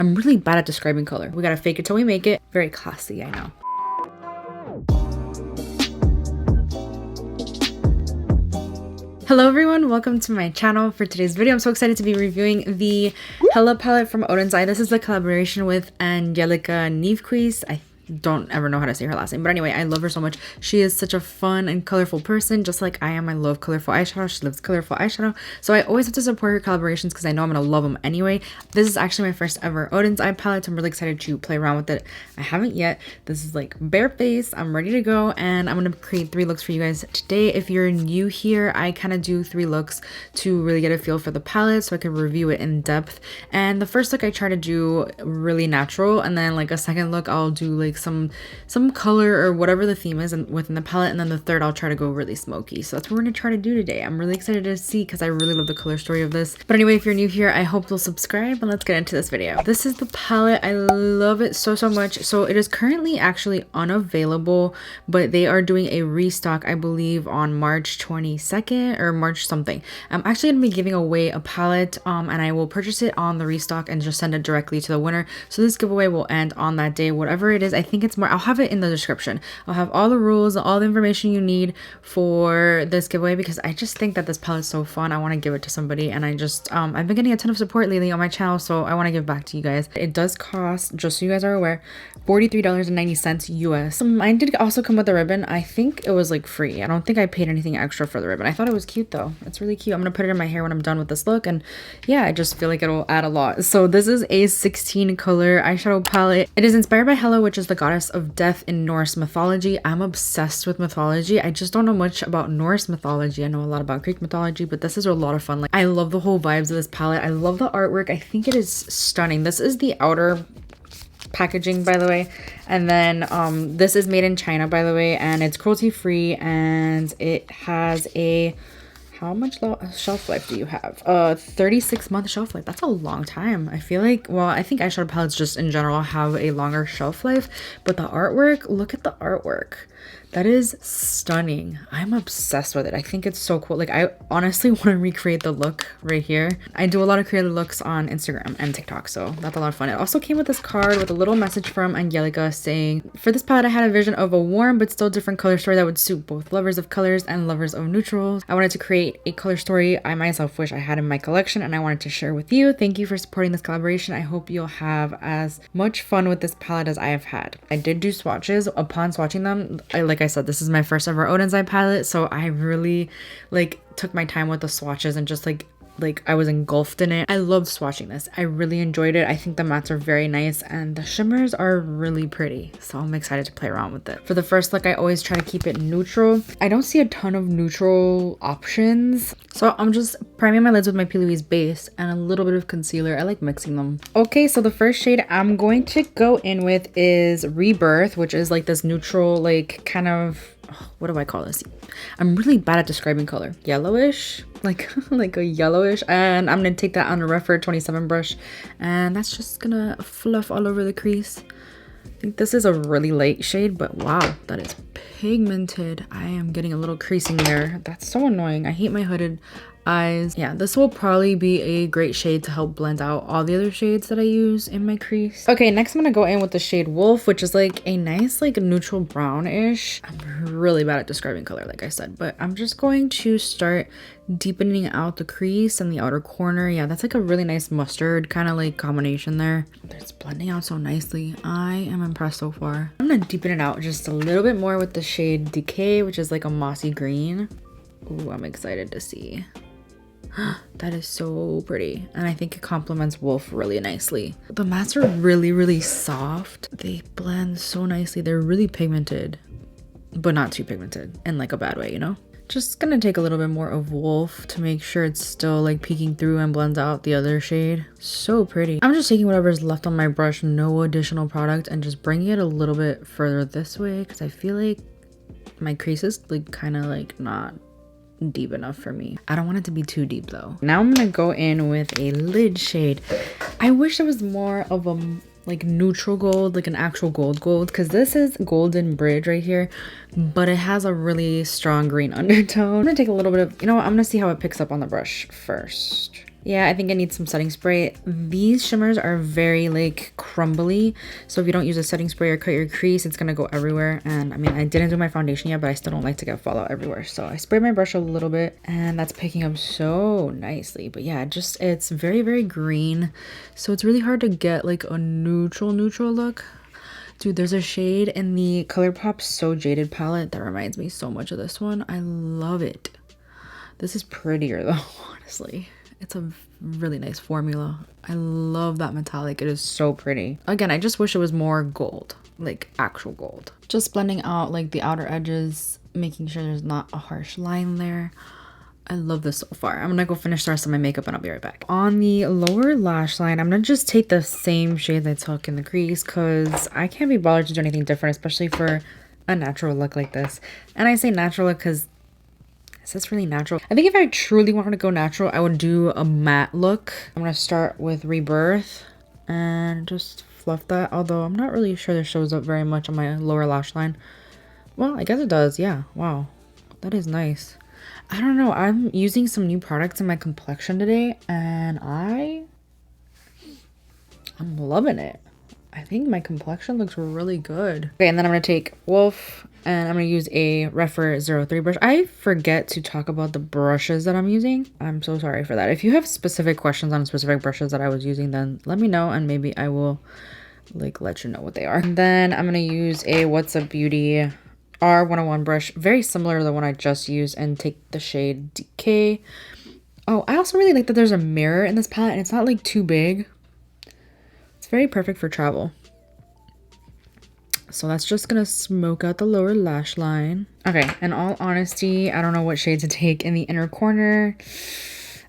I'm really bad at describing color. We gotta fake it till we make it. Very classy, I know. Hello everyone, welcome to my channel. For today's video, I'm so excited to be reviewing the Hela palette from Oden's. This is a collaboration with Angelica Nyqvist. I don't ever know how to say her last name, but anyway, I love her so much. She is such a fun and colorful person, just like I am. I love colorful eyeshadow. She loves colorful eyeshadow, so I always have to support her collaborations because I know I'm gonna love them anyway. This is actually my first ever Oden's eye palette, so I'm really excited to play around with it. I haven't yet. This is like bare face. I'm ready to go, and I'm gonna create 3 looks for you guys today. If you're new here, I kind of do 3 looks to really get a feel for the palette so I can review it in depth. And the first look I try to do really natural, and then like a second look I'll do like some color or whatever the theme is within the palette, and then the third I'll try to go really smoky. So that's what we're gonna try to do today. I'm really excited to see because I really love the color story of this. But anyway, if you're new here, I hope you'll subscribe, and let's get into this video. This is the palette. I love it so much. So it is currently actually unavailable, but they are doing a restock, I believe, on March 22nd or March something. I'm actually gonna be giving away a palette, and I will purchase it on the restock and just send it directly to the winner. So this giveaway will end on that day, whatever it is. I think it's more, I'll have it in the description. I'll have all the rules, all the information you need for this giveaway, because I just think that this palette's so fun. I want to give it to somebody, and I just I've been getting a ton of support lately on my channel, so I want to give back to you guys. It does cost, just so you guys are aware, $43.90 US. Mine did also come with a ribbon. I think it was like free. I don't think I paid anything extra for the ribbon. I thought it was cute though. It's really cute. I'm gonna put it in my hair when I'm done with this look, and yeah, I just feel like it'll add a lot. So this is a 16 color eyeshadow palette. It is inspired by Hela, which is the goddess of death in Norse mythology. I'm obsessed with mythology. I just don't know much about Norse mythology. I know a lot about Greek mythology, but this is a lot of fun. Like, I love the whole vibes of this palette. I love the artwork. I think it is stunning. This is the outer packaging, by the way, and then this is made in China, by the way, and it's cruelty free, and it has a, how much shelf life do you have? 36-month shelf life. That's a long time. I feel like, well, I think eyeshadow palettes just in general have a longer shelf life, but the artwork, look at the artwork. That is stunning. I'm obsessed with it. I think it's so cool. Like, I honestly want to recreate the look right here. I do a lot of creative looks on Instagram and TikTok, so that's a lot of fun. It also came with this card with a little message from Angelica saying, for this palette, I had a vision of a warm but still different color story that would suit both lovers of colors and lovers of neutrals. I wanted to create a color story I myself wish I had in my collection, and I wanted to share with you. Thank you for supporting this collaboration. I hope you'll have as much fun with this palette as I have had. I did do swatches. Upon swatching them, like I said, this is my first ever Oden's eye palette, so I really like took my time with the swatches and just like I was engulfed in it. I loved swatching this. I really enjoyed it. I think the mattes are very nice and the shimmers are really pretty, so I'm excited to play around with it. For the first look, I always try to keep it neutral. I don't see a ton of neutral options, so I'm just priming my lids with my P. Louise base and a little bit of concealer. I like mixing them. Okay, so the first shade I'm going to go in with is Rebirth, which is like this neutral, like kind of, what do I call this? I'm really bad at describing color. Yellowish, like a yellowish, and I'm gonna take that on a Refer 27 brush, and that's just gonna fluff all over the crease. I think this is a really light shade, but wow, that is pigmented. I am getting a little creasing there. That's so annoying. I hate my hooded eyes. Yeah, this will probably be a great shade to help blend out all the other shades that I use in my crease. Okay, next I'm gonna go in with the shade Wolf, which is like a nice like neutral brownish. I'm really bad at describing color, like I said, but I'm just going to start deepening out the crease and the outer corner. Yeah, that's like a really nice mustard kind of like combination there. It's blending out so nicely. I am impressed so far. I'm gonna deepen it out just a little bit more with the shade Decay, which is like a mossy green. Ooh, I'm excited to see. That is so pretty, and I think it complements Wolf really nicely. The mattes are really soft. They blend so nicely. They're really pigmented, but not too pigmented in like a bad way, you know? Just gonna take a little bit more of Wolf to make sure it's still like peeking through and blends out the other shade. So pretty. I'm just taking whatever's left on my brush, no additional product, and just bringing it a little bit further this way because I feel like my crease is like kind of like not deep enough for me. I don't want it to be too deep though. Now I'm gonna go in with a lid shade. I wish it was more of a like neutral gold, like an actual gold, because this is Golden Bridge right here, but it has a really strong green undertone. I'm gonna take a little bit of, you know what, I'm gonna see how it picks up on the brush first. Yeah, I think I need some setting spray. These shimmers are very like crumbly, so if you don't use a setting spray or cut your crease, it's gonna go everywhere. And I mean, I didn't do my foundation yet, but I still don't like to get fallout everywhere, so I sprayed my brush a little bit and that's picking up so nicely. But yeah, just it's very, very green, so it's really hard to get like a neutral look. Dude, there's a shade in the ColourPop So Jaded palette that reminds me so much of this one. I love it. This is prettier though, honestly. It's a really nice formula. I love that metallic. It is so pretty. Again, I just wish it was more gold, like actual gold. Just blending out like the outer edges, making sure there's not a harsh line there. I love this so far. I'm gonna go finish the rest of my makeup and I'll be right back. On the lower lash line, I'm gonna just take the same shades I took in the crease because I can't be bothered to do anything different, especially for a natural look like this. And I say natural look because is this really natural? I think if I truly wanted to go natural, I would do a matte look. I'm gonna start with Rebirth and just fluff that, although I'm not really sure this shows up very much on my lower lash line. Well, I guess it does. Yeah, wow, that is nice. I don't know, I'm using some new products in my complexion today and I'm loving it. I think my complexion looks really good. Okay, and then I'm gonna take Wolf and I'm gonna use a Refer 03 brush. I forget to talk about the brushes that I'm using. I'm so sorry for that. If you have specific questions on specific brushes that I was using, then let me know and maybe I will like let you know what they are. And then I'm gonna use a What's Up Beauty R101 brush, very similar to the one I just used, and take the shade Decay. Oh, I also really like that there's a mirror in this palette and it's not like too big. It's very perfect for travel. So that's just gonna smoke out the lower lash line. Okay, in all honesty, I don't know what shade to take in the inner corner.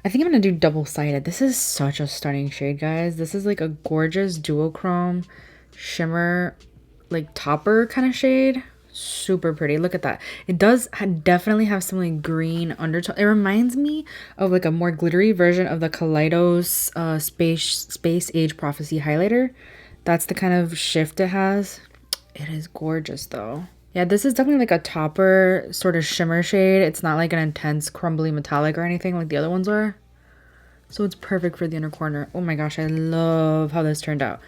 I think I'm gonna do double-sided. This is such a stunning shade, guys. This is like a gorgeous duochrome shimmer, like topper kind of shade. Super pretty. Look at that. It does definitely have some like green undertone. It reminds me of like a more glittery version of the Kaleidos Space Age Prophecy highlighter. That's the kind of shift it has. It is gorgeous though. Yeah, this is definitely like a topper sort of shimmer shade. It's not like an intense crumbly metallic or anything like the other ones are. So it's perfect for the inner corner. Oh my gosh, I love how this turned out.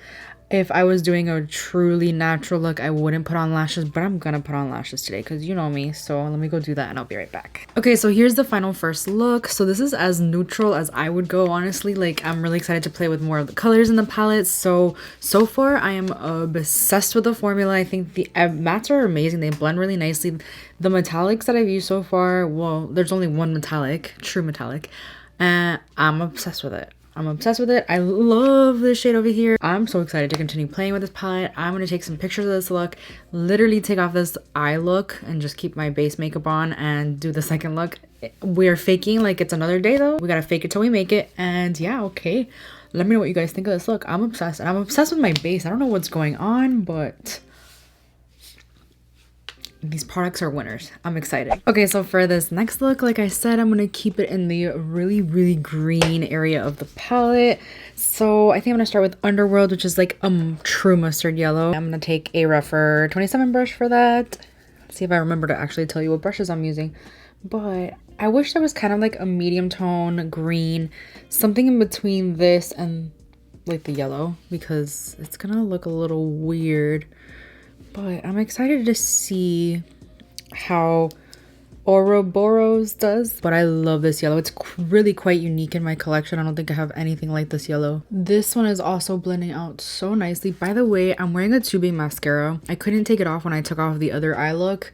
If I was doing a truly natural look, I wouldn't put on lashes, but I'm gonna put on lashes today because you know me. So let me go do that and I'll be right back. Okay, so here's the final first look. So this is as neutral as I would go, honestly. Like, I'm really excited to play with more of the colors in the palette. So far I am obsessed with the formula. I think the mattes are amazing. They blend really nicely. The metallics that I've used so far, well, there's only one metallic, true metallic, and I'm obsessed with it. I'm obsessed with it. I love this shade over here. I'm so excited to continue playing with this palette. I'm going to take some pictures of this look, literally take off this eye look and just keep my base makeup on and do the second look. We're faking like it's another day though. We got to fake it till we make it. And yeah, okay. Let me know what you guys think of this look. I'm obsessed. And I'm obsessed with my base. I don't know what's going on, but these products are winners. I'm excited. Okay, so for this next look, like I said, I'm gonna keep it in the really, really green area of the palette. So I think I'm gonna start with Underworld, which is like a true mustard yellow. I'm gonna take a Refer 27 brush for that. Let's see if I remember to actually tell you what brushes I'm using. But I wish there was kind of like a medium tone green, something in between this and like the yellow, because it's gonna look a little weird. But I'm excited to see how Ouroboros does. But I love this yellow. It's really quite unique in my collection. I don't think I have anything like this yellow. This one is also blending out so nicely. By the way, I'm wearing a tubing mascara. I couldn't take it off when I took off the other eye look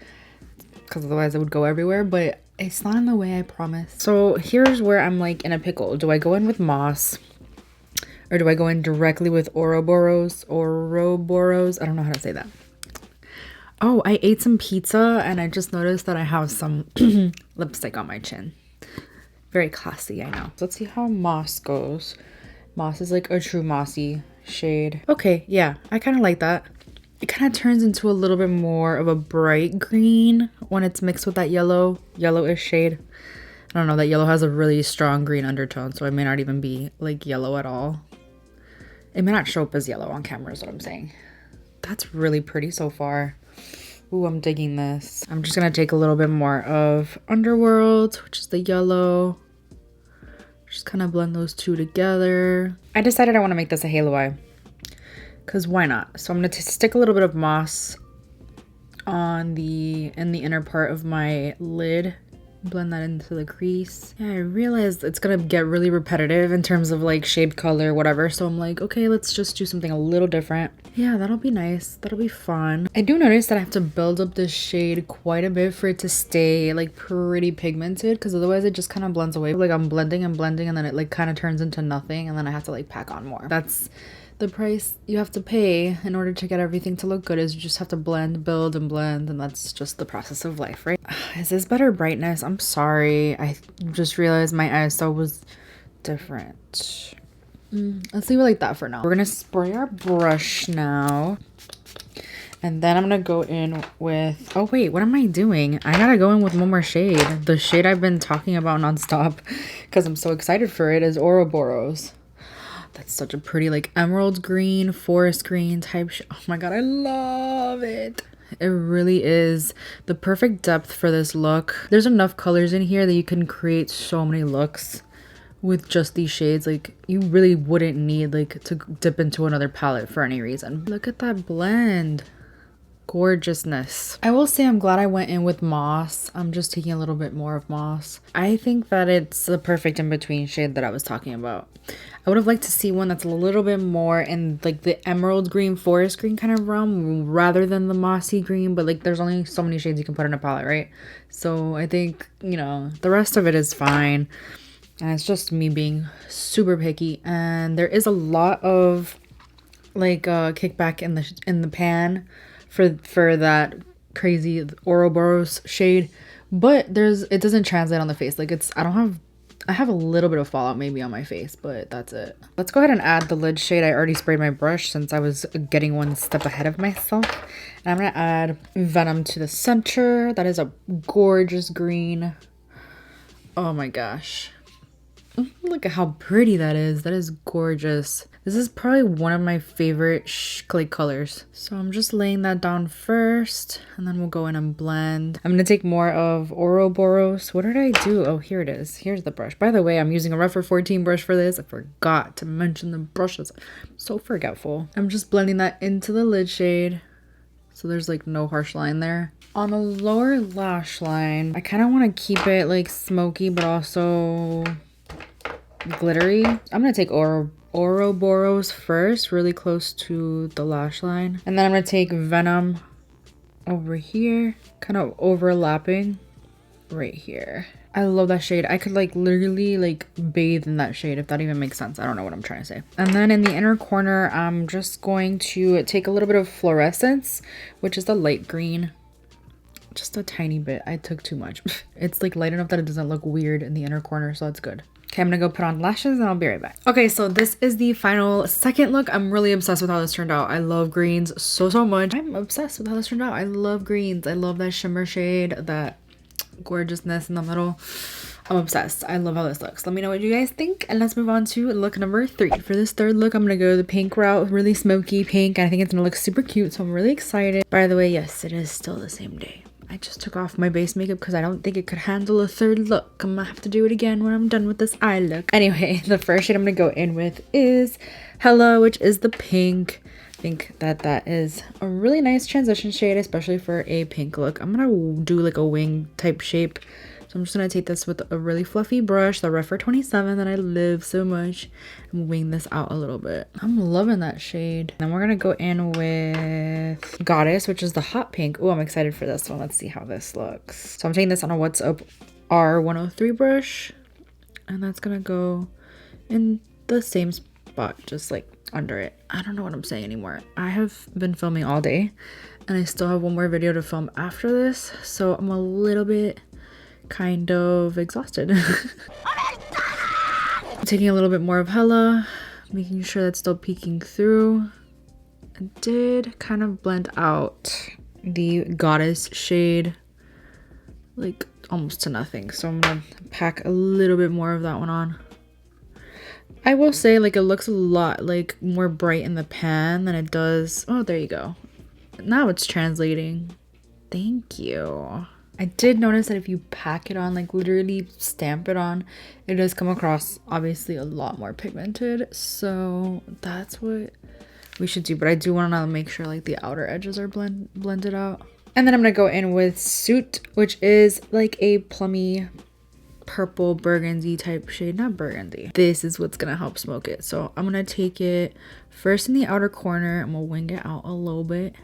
because otherwise it would go everywhere. But it's not in the way, I promise. So here's where I'm like in a pickle. Do I go in with Moss? Or do I go in directly with Ouroboros? Ouroboros? I don't know how to say that. Oh, I ate some pizza and I just noticed that I have some lipstick on my chin. Very classy, I know. So let's see how Moss goes. Moss is like a true mossy shade. Okay, yeah, I kind of like that. It kind of turns into a little bit more of a bright green when it's mixed with that yellowish shade. I don't know, that yellow has a really strong green undertone, so it may not even be like yellow at all. It may not show up as yellow on camera is what I'm saying. That's really pretty so far. Ooh, I'm digging this. I'm just gonna take a little bit more of Underworld, which is the yellow. Just kind of blend those two together. I decided I want to make this a halo eye, because why not? So I'm going to stick a little bit of moss in the inner part of my lid. Blend that into the crease. Yeah, I realized it's gonna get really repetitive in terms of like shade color, whatever. So I'm like, okay, let's just do something a little different. Yeah, that'll be nice. That'll be fun. I do notice that I have to build up this shade quite a bit for it to stay like pretty pigmented, because otherwise it just kind of blends away. Like I'm blending and blending, and then it like kind of turns into nothing, and then I have to like pack on more. That's the price you have to pay in order to get everything to look good, is you just have to blend, build, and blend, and that's just the process of life, right? Is this better brightness? I'm sorry, I just realized my ISO was different. Let's leave it like that for now. We're gonna spray our brush now, and then I'm gonna go in with, oh wait, what am I doing? I gotta go in with one more shade. The shade I've been talking about nonstop because I'm so excited for it is Ouroboros. That's such a pretty like emerald green, forest green type oh my god, I love it. It really is the perfect depth for this look. There's enough colors in here that you can create so many looks with just these shades. Like you really wouldn't need like to dip into another palette for any reason. Look at that blend. Gorgeousness. I will say I'm glad I went in with moss. I'm just taking a little bit more of moss. I think that it's the perfect in-between shade that I was talking about. I would have liked to see one that's a little bit more in like the emerald green, forest green kind of realm rather than the mossy green, but like there's only so many shades you can put in a palette, right? So I think, you know, the rest of it is fine. And it's just me being super picky, and there is a lot of like kickback in the pan for that crazy Ouroboros shade, but it doesn't translate on the face. Like I have a little bit of fallout maybe on my face, but that's it. Let's go ahead and add the lid shade. I already sprayed my brush since I was getting one step ahead of myself. And I'm gonna add Venom to the center. That is a gorgeous green. Oh my gosh. Look at how pretty that is. That is gorgeous. This is probably one of my favorite clay colors. So I'm just laying that down first, and then we'll go in and blend. I'm going to take more of Ouroboros. What did I do? Oh, here it is. Here's the brush. By the way, I'm using a Rephr 14 brush for this. I forgot to mention the brushes. I'm so forgetful. I'm just blending that into the lid shade, so there's like no harsh line there. On the lower lash line, I kind of want to keep it like smoky, but also glittery. I'm going to take Ouroboros first, really close to the lash line. And then I'm going to take Venom over here, kind of overlapping right here. I love that shade. I could like literally like bathe in that shade, if that even makes sense. I don't know what I'm trying to say. And then in the inner corner, I'm just going to take a little bit of Fluorescence, which is the light green. Just a tiny bit. I took too much. It's like light enough that it doesn't look weird in the inner corner, so that's good. Okay, I'm gonna go put on lashes and I'll be right back. Okay, so this is the final second look. I'm really obsessed with how this turned out. I love greens so much. I'm obsessed with how this turned out. I love greens. I love that shimmer shade, that gorgeousness in the middle. I'm obsessed. I love how this looks. Let me know what you guys think, and let's move on to look number 3. For this third look, I'm gonna go the pink route, really smoky pink. I think it's gonna look super cute, so I'm really excited. By the way, yes, it is still the same day. I just took off my base makeup because I don't think it could handle a third look. I'm gonna have to do it again when I'm done with this eye look. Anyway, the first shade I'm gonna go in with is Hella, which is the pink. I think that is a really nice transition shade, especially for a pink look. I'm gonna do like a wing type shape. So I'm just gonna take this with a really fluffy brush, the Rephr 27 that I love so much, and wing this out a little bit. I'm loving that shade. Then we're gonna go in with Goddess, which is the hot pink. Oh, I'm excited for this one. Let's see how this looks. So I'm taking this on a What's Up R103 brush, and that's gonna go in the same spot, just like under it. I don't know what I'm saying anymore. I have been filming all day, and I still have one more video to film after this, so I'm a little bit kind of exhausted. Taking a little bit more of Hella, making sure that's still peeking through. I did kind of blend out the Goddess shade like almost to nothing, so I'm gonna pack a little bit more of that one on. I will say, like, it looks a lot like more bright in the pan than it does. Oh, there you go. Now it's translating. Thank you. I did notice that if you pack it on, like literally stamp it on, it does come across obviously a lot more pigmented. So that's what we should do. But I do want to make sure like the outer edges are blended out. And then I'm going to go in with Suit, which is like a plummy purple burgundy type shade. Not burgundy. This is what's going to help smoke it. So I'm going to take it first in the outer corner. I'm going to wing it out a little bit.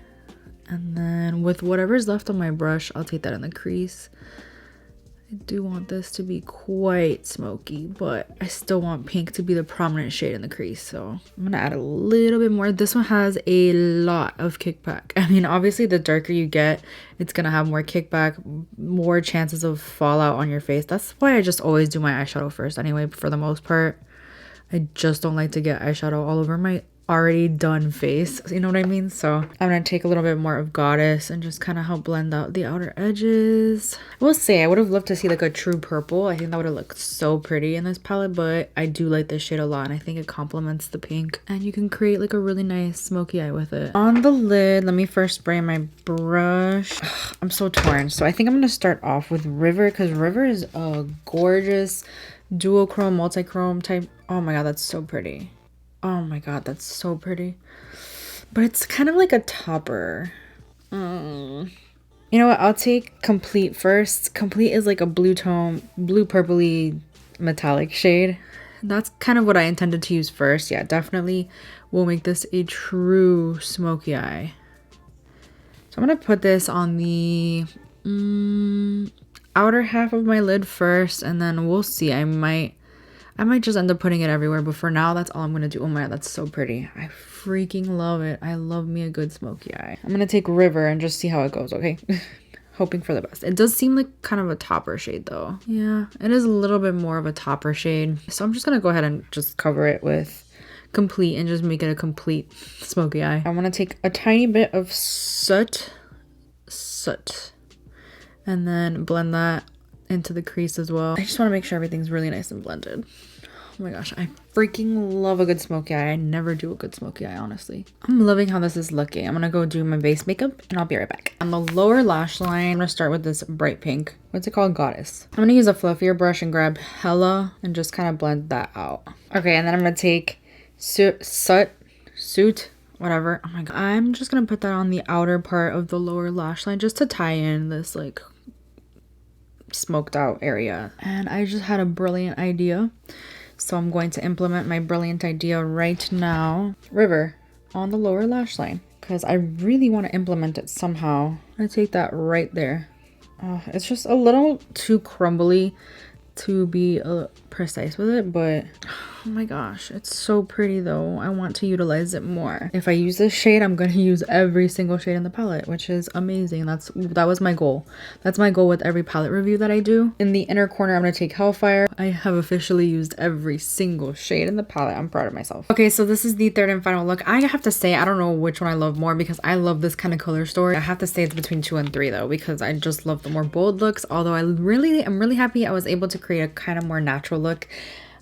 And then with whatever's left on my brush, I'll take that in the crease. I do want this to be quite smoky, but I still want pink to be the prominent shade in the crease. So I'm gonna add a little bit more. This one has a lot of kickback. I mean, obviously the darker you get, it's gonna have more kickback, more chances of fallout on your face. That's why I just always do my eyeshadow first anyway, for the most part. I just don't like to get eyeshadow all over my already done face, you know what I mean? So I'm gonna take a little bit more of Goddess and just kind of help blend out the outer edges. I will say I would have loved to see like a true purple. I think that would have looked so pretty in this palette, but I do like this shade a lot and I think it complements the pink, and you can create like a really nice smoky eye with it. On the lid, let me first spray my brush. Ugh, I'm so torn. So I think I'm gonna start off with River, because River is a gorgeous duochrome, multi-chrome type. Oh my god, that's so pretty. Oh my god, that's so pretty. But it's kind of like a topper. You know what? I'll take Complete first. Complete is like a blue tone, blue purpley metallic shade. That's kind of what I intended to use first. Yeah, definitely will make this a true smoky eye. So I'm going to put this on the outer half of my lid first, and then we'll see. I might just end up putting it everywhere, but for now, that's all I'm going to do. Oh my god, that's so pretty. I freaking love it. I love me a good smoky eye. I'm going to take River and just see how it goes, okay? Hoping for the best. It does seem like kind of a topper shade though. Yeah, it is a little bit more of a topper shade. So I'm just going to go ahead and just cover it with Complete and just make it a complete smoky eye. I want to take a tiny bit of Soot, and then blend that into the crease as well. I just want to make sure everything's really nice and blended. Oh my gosh, I freaking love a good smoky eye. I never do a good smoky eye, honestly. I'm loving how this is looking. I'm gonna go do my base makeup and I'll be right back. On the lower lash line, I'm gonna start with this bright pink. What's it called? Goddess. I'm gonna use a fluffier brush and grab Hela and just kind of blend that out. Okay, and then I'm gonna take Suit, whatever. Oh my god. I'm just gonna put that on the outer part of the lower lash line just to tie in this like smoked out area. And I just had a brilliant idea, so I'm going to implement my brilliant idea right now. River on the lower lash line, because I really want to implement it somehow. I'm gonna take that right there. It's just a little too crumbly to be precise with it, but oh my gosh, it's so pretty though. I want to utilize it more. If I use this shade, I'm going to use every single shade in the palette, which is amazing. That was my goal. That's my goal with every palette review that I do. In the inner corner, I'm going to take Hellfire. I have officially used every single shade in the palette. I'm proud of myself. Okay, so this is the third and final look. I have to say, I don't know which one I love more because I love this kind of color story. I have to say it's between 2 and 3 though, because I just love the more bold looks. Although I'm really happy I was able to create a kind of more natural look.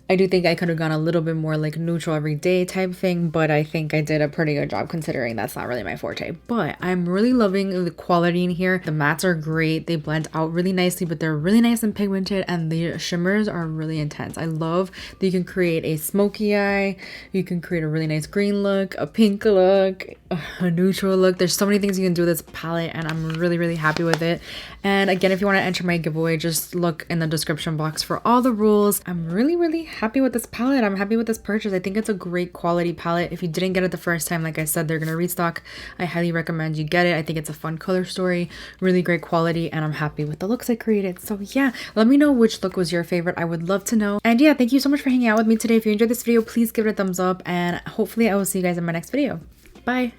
I do think I could have gone a little bit more like neutral everyday type thing, but I think I did a pretty good job considering that's not really my forte. But I'm really loving the quality in here. The mattes are great. They blend out really nicely, but they're really nice and pigmented, and the shimmers are really intense. I love that you can create a smoky eye, you can create a really nice green look, a pink look, a neutral look. There's so many things you can do with this palette, and I'm really happy with it. And again, if you want to enter my giveaway, just look in the description box for all the rules. I'm really happy with this palette. I'm happy with this purchase. I think it's a great quality palette. If you didn't get it the first time, like I said, they're gonna restock. I highly recommend you get it. I think it's a fun color story, really great quality, and I'm happy with the looks I created. So yeah, let me know which look was your favorite. I would love to know. And yeah, thank you so much for hanging out with me today. If you enjoyed this video, please give it a thumbs up, and hopefully I will see you guys in my next video. Bye.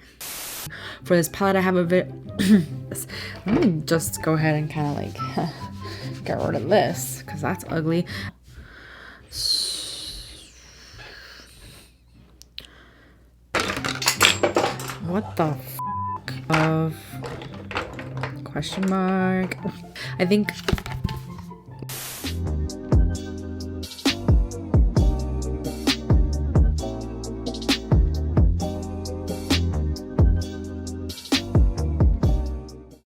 For this palette, I have a bit. Let me just go ahead and kind of like get rid of this because that's ugly. What the f of question mark? I think